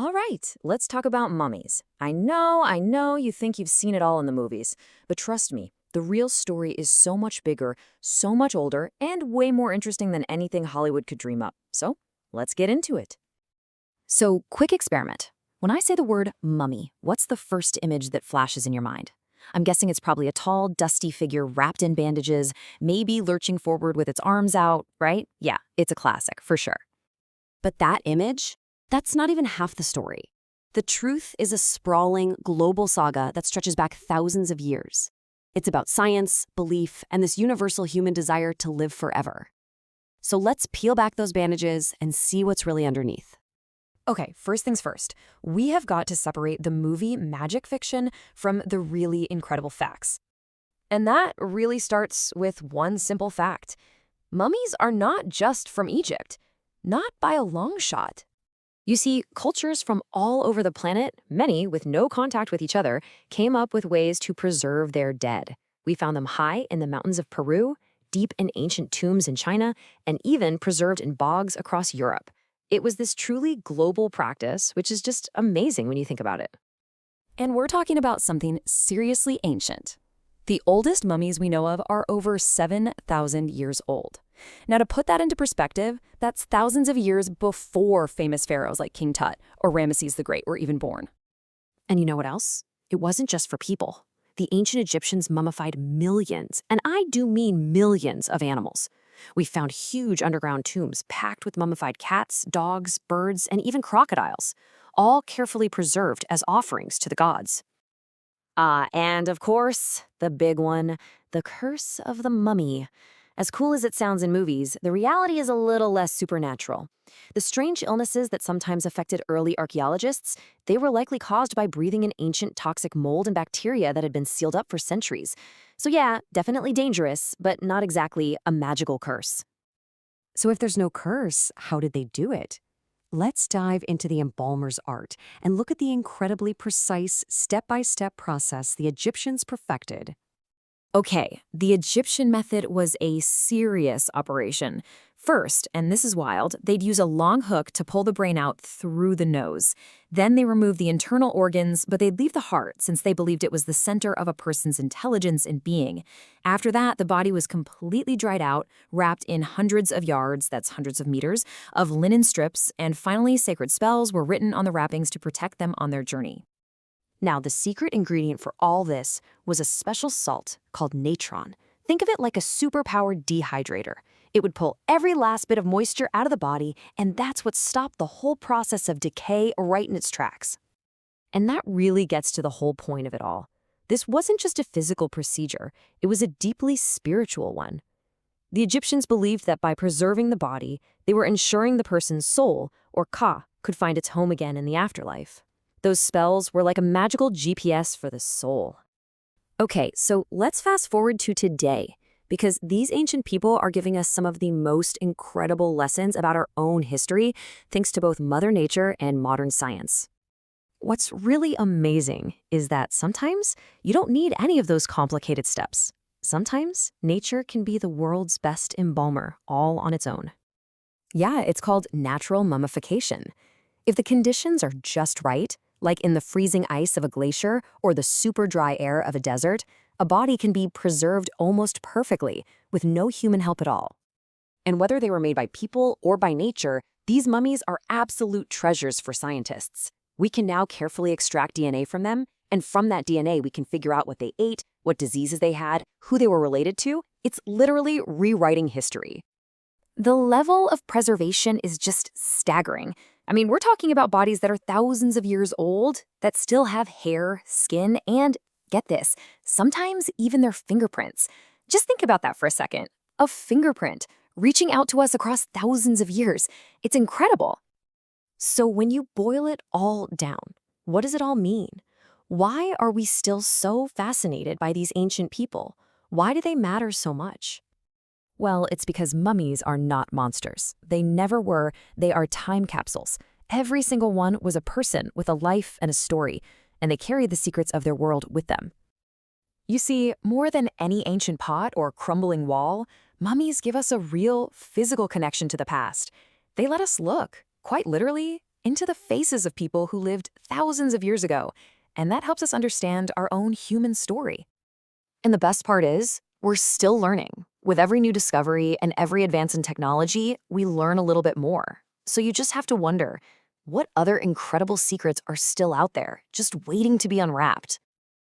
All right, let's talk about mummies. I know you think you've seen it all in the movies, but trust me, the real story is so much bigger, so much older, and way more interesting than anything Hollywood could dream up. So, let's get into it. So, quick experiment. When I say the word mummy, what's the first image that flashes in your mind? I'm guessing it's probably a tall, dusty figure wrapped in bandages, maybe lurching forward with its arms out, right? Yeah, it's a classic, for sure. But that image? That's not even half the story. The truth is a sprawling, global saga that stretches back thousands of years. It's about science, belief, and this universal human desire to live forever. So let's peel back those bandages and see what's really underneath. Okay, first things first. We have got to separate the movie magic fiction from the really incredible facts. And that really starts with one simple fact. Mummies are not just from Egypt. Not by a long shot. You see, cultures from all over the planet, many with no contact with each other, came up with ways to preserve their dead. We found them high in the mountains of Peru, deep in ancient tombs in China, and even preserved in bogs across Europe. It was this truly global practice, which is just amazing when you think about it. And we're talking about something seriously ancient. The oldest mummies we know of are over 7,000 years old. Now, to put that into perspective, that's thousands of years before famous pharaohs like King Tut or Ramesses the Great were even born. And you know what else? It wasn't just for people. The ancient Egyptians mummified millions, and I do mean millions, of animals. We found huge underground tombs packed with mummified cats, dogs, birds, and even crocodiles, all carefully preserved as offerings to the gods. And of course, the big one, the curse of the mummy. As cool as it sounds in movies, the reality is a little less supernatural. The strange illnesses that sometimes affected early archaeologists, they were likely caused by breathing in ancient toxic mold and bacteria that had been sealed up for centuries. So yeah, definitely dangerous, but not exactly a magical curse. So if there's no curse, how did they do it? Let's dive into the embalmer's art and look at the incredibly precise, step-by-step process the Egyptians perfected. Okay, the Egyptian method was a serious operation. First, and this is wild, they'd use a long hook to pull the brain out through the nose. Then they remove the internal organs, but they'd leave the heart since they believed it was the center of a person's intelligence and being. After that, the body was completely dried out, wrapped in hundreds of yards, that's hundreds of meters, of linen strips, and finally sacred spells were written on the wrappings to protect them on their journey. Now, the secret ingredient for all this was a special salt called natron. Think of it like a super-powered dehydrator. It would pull every last bit of moisture out of the body, and that's what stopped the whole process of decay right in its tracks. And that really gets to the whole point of it all. This wasn't just a physical procedure, it was a deeply spiritual one. The Egyptians believed that by preserving the body, they were ensuring the person's soul, or ka, could find its home again in the afterlife. Those spells were like a magical GPS for the soul. Okay, so let's fast forward to today, because these ancient people are giving us some of the most incredible lessons about our own history, thanks to both Mother Nature and modern science. What's really amazing is that sometimes you don't need any of those complicated steps. Sometimes nature can be the world's best embalmer, all on its own. Yeah, it's called natural mummification. If the conditions are just right, like in the freezing ice of a glacier or the super dry air of a desert, a body can be preserved almost perfectly with no human help at all. And whether they were made by people or by nature, these mummies are absolute treasures for scientists. We can now carefully extract DNA from them, and from that DNA we can figure out what they ate, what diseases they had, who they were related to. It's literally rewriting history. The level of preservation is just staggering. I mean, we're talking about bodies that are thousands of years old, that still have hair, skin, and, get this, sometimes even their fingerprints. Just think about that for a second. A fingerprint, reaching out to us across thousands of years. It's incredible. So when you boil it all down, what does it all mean? Why are we still so fascinated by these ancient people? Why do they matter so much? Well, it's because mummies are not monsters. They never were. They are time capsules. Every single one was a person with a life and a story, and they carry the secrets of their world with them. You see, more than any ancient pot or crumbling wall, mummies give us a real physical connection to the past. They let us look, quite literally, into the faces of people who lived thousands of years ago, and that helps us understand our own human story. And the best part is, we're still learning. With every new discovery and every advance in technology, we learn a little bit more. So you just have to wonder, what other incredible secrets are still out there, just waiting to be unwrapped?